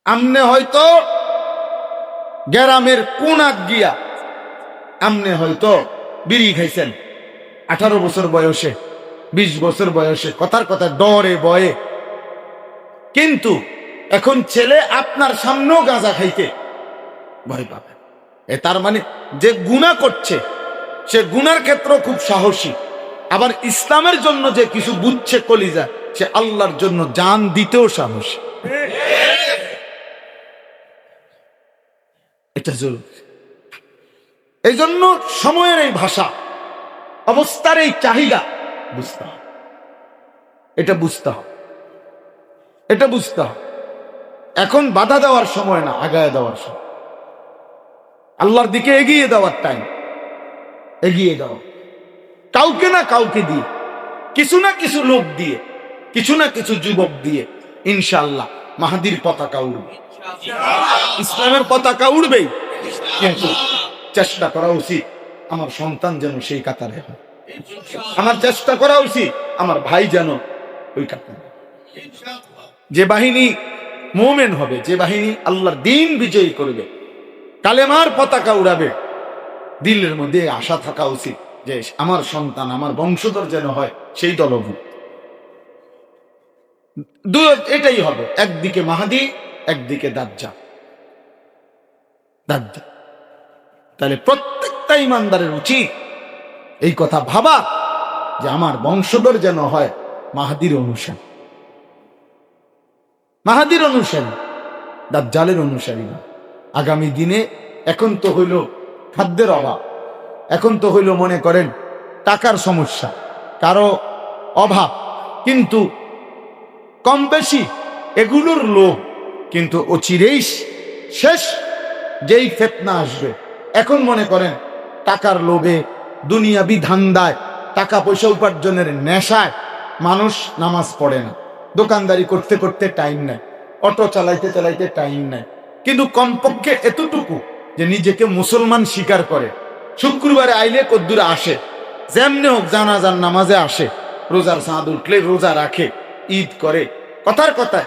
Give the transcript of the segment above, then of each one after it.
আমনে হয়তো গ্রামের কোনাক গিয়া আমনে হয়তো বিড়ি খাইছেন 18 বছর বয়সে, 20 বছর বয়সে, কথার কথা ডরে বয়ে, কিন্তু এখন ছেলে আপনার সামনেও গাঁজা খাইতে ভয় পাবে। তার মানে যে গুনাহ করছে সে গুনার ক্ষেত্র খুব সাহসী, আবার ইসলামের জন্য যে কিছু বুঝছে কলিজা, সে আল্লাহর জন্য জান দিতেও সাহসী। এটা জরুরি। এই জন্য সময়ের এই ভাষা, অবস্থার এই চাহিদা বুঝতে হবে, এটা বুঝতে হবে, এটা বুঝতে হবে। এখন বাধা দেওয়ার সময় না, আগায় দেওয়ার সময়, আল্লাহর দিকে এগিয়ে দেওয়ার টাইম। এগিয়ে দেওয়া কাউকে না কাউকে দিয়ে, কিছু না কিছু লোক দিয়ে, কিছু না কিছু যুবক দিয়ে ইনশাআল্লাহ মাহাদির পতাকা উড়বে, ইসলামের পতাকা উড়বেই। কিন্তু চেষ্টা করা উচিত আমার সন্তান যেন সেই কাতারে হয়, আমার চেষ্টা করা উচিত আমার ভাই যেন ওই কাতারে। যে বাহিনী মুমিন হবে, যে বাহিনী আল্লাহর দ্বীন বিজয়ী করবে, কালেমার পতাকা উড়াবে, দিলের মধ্যে আশা থাকা উচিত যে আমার সন্তান, আমার বংশধর যেন হয় সেই দলভুক্ত। এটাই হবে, একদিকে মাহাদি, একদিকে দাজ্জাল। তাহলে প্রত্যেকটা ইমানদারের উচিত এই কথা ভাবা যে আমার বংশধর যেন হয় মাহাদির অনুসারী, মাহাদির অনুসারী, দাজ্জালের অনুসারী না। আগামী দিনে এখন তো হইল খাদ্যের অভাব, এখন তো হইল মনে করেন টাকার সমস্যা, কারো অভাব, কিন্তু কম বেশি এগুলোর লোভ, কিন্তু অচিরেই শেষ যেই ফিতনা আসবে। এখন মনে করেন টাকার লোভে, দুনিয়াবি ধান্দায়, টাকা পয়সা উপার্জনের নেশায় মানুষ নামাজ পড়ে না, দোকানদারি করতে করতে টাইম নেয়, অটো চালাইতে চালাইতে টাইম নেয়, কিন্তু কমপক্ষে এতটুকু যে নিজেকে মুসলমান স্বীকার করে, শুক্রবারে আইলে কদ্দুরে আসে, যেমনি হোক জানাজার নামাজে আসে, রোজার চাঁদ উঠলে রোজা রাখে, ঈদ করে, কথার কথায়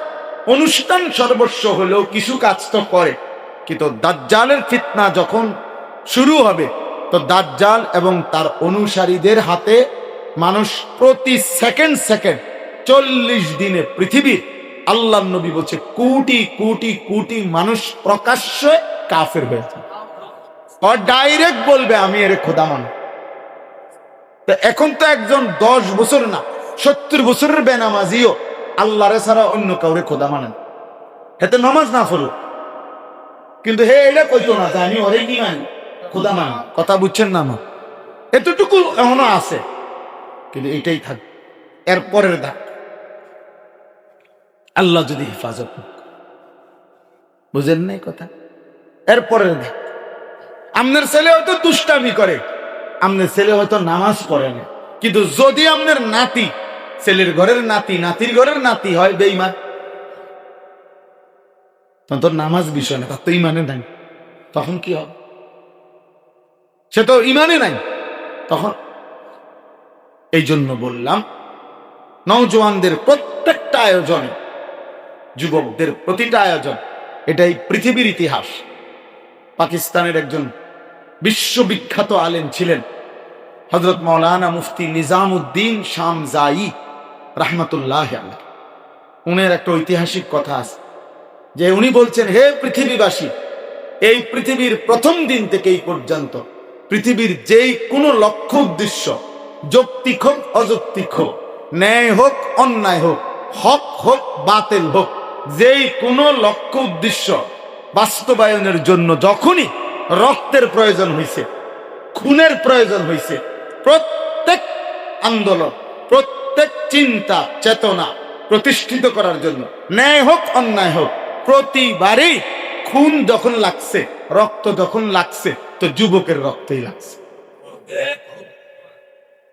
অনুষ্ঠান সর্বস্ব হলেও কিছু কাজ তো করে। কিন্তু দাজ্জালের ফিতনা যখন শুরু হবে, তো দাজ্জাল এবং তার অনুসারীদের হাতে মানুষ প্রতি সেকেন্ড 40 দিনে পৃথিবীর, আল্লাহর নবী বলছে, কোটি কোটি কোটি মানুষ প্রকাশ্যে কাফের হয়েছে, আর ডাইরেক্ট বলবে আমি এর খোদা মানি। তো এখন তো একজন 10 বছর না 70 বছরের বেনামাজিও আল্লাহরে ছাড়া অন্য কাউরে খোদা মানেন, হেতে নামাজ না পড়ো, কিন্তু হে এটা কইতো না যে আমি ওরে কি মানি, খোদা মানি। কথা বুঝছেন না? আমার এতটুকু এখনো আছে, কিন্তু এটাই থাকবে। এর পরের দাগ আল্লাহ যদি হেফাজত, বুঝেন নাই কথা? এর পরের দাগ, আপনার ছেলে হয়তো দুষ্টামি করে, আপনার ছেলে হয়তো নামাজ পড়ে না, কিন্তু যদি আপনার নাতি, ছেলের ঘরের নাতি, নাতির ঘরের নাতি হয় বেঈমান, তখন তো নামাজ বিষয় না, তার তো ইমানে নাই, তখন কি হবে? সে তো ইমানে নাই তখন। এই জন্য বললাম, নওজোয়ানদের প্রত্যেকটা আয়োজনে, যুবকদের প্রতিটা আয়োজন, এটাই পৃথিবীর ইতিহাস। পাকিস্তানের একজন বিশ্ববিখ্যাত আলেম ছিলেন হযরত মাওলানা মুফতি নিজামউদ্দিন শামজাই রাহমাতুল্লাহ আলাইহি। উনার একটা ঐতিহাসিক কথা আছে যে উনি বলছেন, হে পৃথিবীবাসী, এই পৃথিবীর প্রথম দিন থেকে এই পর্যন্ত পৃথিবীর যেই কোনো লক্ষ্য উদ্দেশ্য, যৌক্তিক হোক অযৌক্তিক হোক, ন্যায় হোক অন্যায় হোক, হক হোক বাতিল হোক, যেই কোনো লক্ষ্য উদ্দেশ্য বাস্তবায়নের জন্য যখনই রক্তের প্রয়োজন হয়েছে, খুনের প্রয়োজন হয়েছে, প্রত্যেক আন্দোলন, প্রত্যেক চিন্তা চেতনা প্রতিষ্ঠিত করার জন্য, ন্যায় হোক অন্যায় হোক, প্রতিবারই খুন যখন লাগছে, রক্ত যখন লাগছে, তো যুবকের রক্তই লাগছে।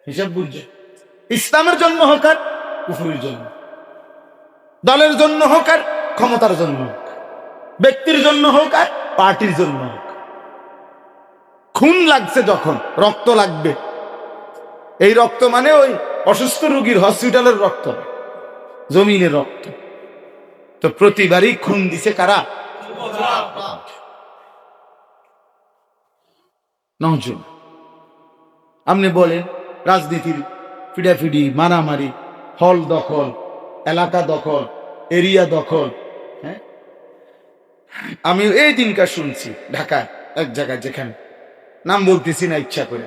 হিসাব বুঝছে? ইসলামের জন্য হোক আর কুফরের জন্য, দলের জন্য হোক আর ক্ষমতার জন্য হোক, ব্যক্তির জন্য হোক আর পার্টির জন্য হোক, খুন লাগছে যখন, রক্ত লাগবে। এই রক্ত মানে ওই অসুস্থ রোগীর হসপিটালের রক্ত, জমিনের রক্ত। তো প্রতিবারই খুন দিছে কারা? নজর আপনি বলেন রাজনীতির ফিডাফিডি, মারামারি, হল দখল, এলাকা দখল, এরিয়া দখল। হ্যাঁ, আমি এই দিনকার শুনছি ঢাকায় এক জায়গায়, যেখানে নাম বলতেছি না ইচ্ছা করে,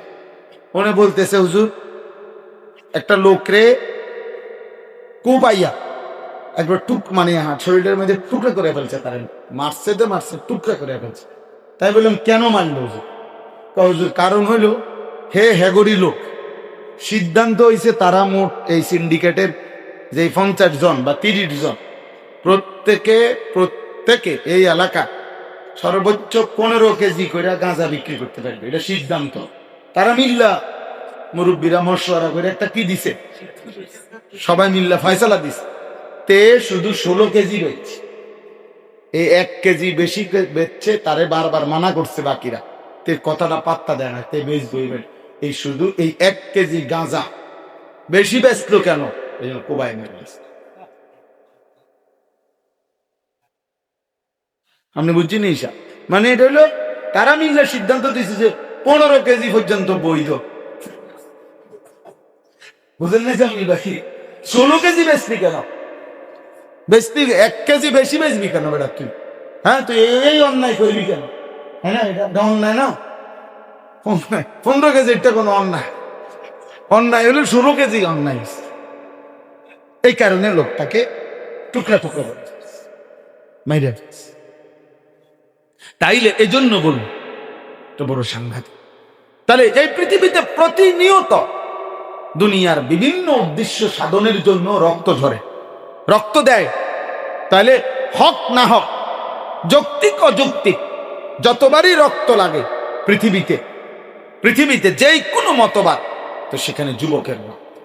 উনি বলতেছে হুজুর একটা লোকরে কোপাইয়া একবার টুক মানে শরীরের মধ্যে টুকরা করে ফেলছে, তার মারছে তো মারছে, টুকরা করে ফেলছে। তাই বললাম কেন মারল হুজুর? হুজুর কারণ হইল হে হেগরি লোক, সিদ্ধান্ত হয়েছে তারা মোট এই সিন্ডিকেটের যে 50 জন বা 30 জন, প্রত্যেকে এই এলাকা সর্বোচ্চ 15 কেজি করে গাঁজা বিক্রি করতে পারবে, এটা সিদ্ধান্ত। তারা মিল্লা মুরব্বীরা মশওয়ারা করে একটা কি দিছে, সবাই মিল্লা ফয়সালা দিছে, তে শুধু 16 কেজি বেচছে। এই 1 কেজি বেশি বেচছে, তারে বারবার মানা করছে বাকিরা, তে কথাটা পাত্তা দেয় না, তে বেচবই। এই শুধু এই 1 কেজি গাঁজা বেশি বেচলো কেন? এই জন্য কোবাই মেরে। আপনি বুঝছেন এইসব? মানে এটা হলো তারা মিল্লা সিদ্ধান্ত দিচ্ছে যে 15 কেজি পর্যন্ত বৈধ। বুঝলেন না? আমি বাকি 16 কেজি বেচবি কেন? বেচবি 1 কেজি বেশি বেচবি কেন বেটা তুই? হ্যাঁ, তুই এই অন্যায় করবি কেন? হ্যাঁ না, এটা অন্যায় না। 15 কেজি এটা কোনো অন্যায়, অন্যায় হলো 16 কেজি অন্যায়। এই কারণে লোকটাকে টুকরা টুকরা করে মাইরা। তাইলে এই জন্য বলুন তো বড় সাংঘাতিক। তাহলে এই পৃথিবীতে প্রতিনিয়ত দুনিয়ার বিভিন্ন উদ্দেশ্য সাধনের জন্য রক্ত ঝরে, রক্ত দেয়। তাহলে হক না হক, যৌক্তিক অযৌক্তিক, যতবারই রক্ত লাগে পৃথিবীতে যেই কোনো মতবাদ, তো সেখানে যুবকের রক্ত।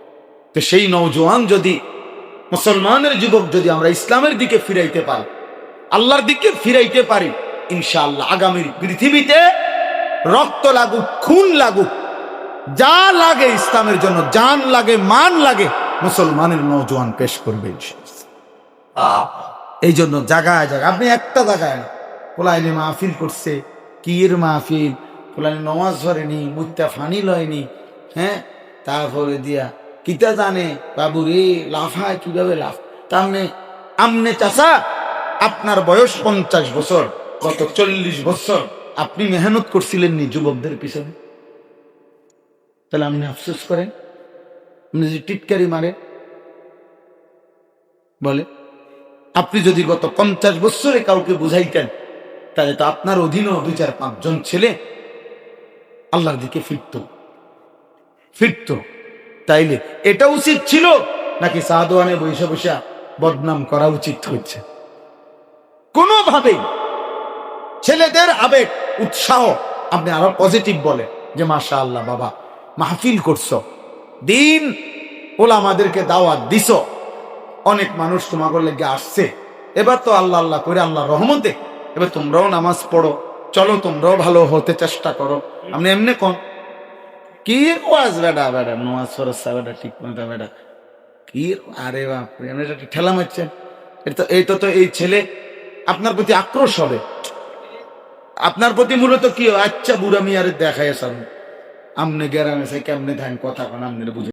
তো সেই নওজোয়ান যদি, মুসলমানের যুবক যদি আমরা ইসলামের দিকে ফিরাইতে পারি, আল্লাহর দিকে ফিরাইতে পারি, ইনশাআল্লাহ আগামীর পৃথিবীতে রক্ত লাগুক, খুন লাগুক, যা লাগে ইসলামের জন্য, জান লাগে, মান লাগে, মুসলমানের নওজোয়ান পেশ করবে। এই জন্য জায়গায় জায়গায়, আপনি একটা জায়গায় না, পোলাইনে মাহফিল করছে, কির মাহফিল, পোলাইনে নমাজ ধরেনি, মুত্তা ফানি লয়নি, হ্যাঁ, তারপরে দিয়া কিতা জানে বাবু রে লাফায় কিভাবে লাফ। তাহলে আমনে চাচা, আপনার বয়স 50 বছর, গত 40 বছর আপনি মেহনত করছিলেন নি যুবকদের পিছনে, তাহলে আপনি আফসোস করেন? আপনি যে টিটকারি মারে বলে, আপনি যদি গত 50 বছরে কাউকে বুঝাইতেন, তাহলে তো আপনার অধীনেও 2-4-5 জন ছেলে আল্লাহর দিকে ফিরত। তাইলে এটা উচিত ছিল নাকি সাদওয়ানে বৈশা বৈশা বদনাম করা উচিত হচ্ছে? কোনোভাবেই ছেলেদের আবেগ, উৎসাহ আপনি আরো পজিটিভ বলে যে মাশাআল্লাহ বাবা মাহফিল করছো, দিন ওলামাদেরকে দাওয়াত দিছো, অনেক মানুষ তোমাকে লেগে আসছে, এবার তো আল্লাহ আল্লাহ করে আল্লাহর রহমতে এবার তোমরাও নামাজ পড়ো, চলো তোমরাও ভালো হতে চেষ্টা করো। আপনি এমনি কোন কি ওয়াজ বেটা বেটা নামাজ ফরসা বেটা ঠিক মতো বেটা কি, আরে বাপরে আপনি এটা ঠেলা মারছেন। এই ছেলে আপনার প্রতি আক্রোশ হবে, আপনার প্রতি মূলত কি, আচ্ছা বুড়া মিয়ারে দেখায় আমনে গ্যারামে কেমনে ধান কথা কোন আমনে বুঝে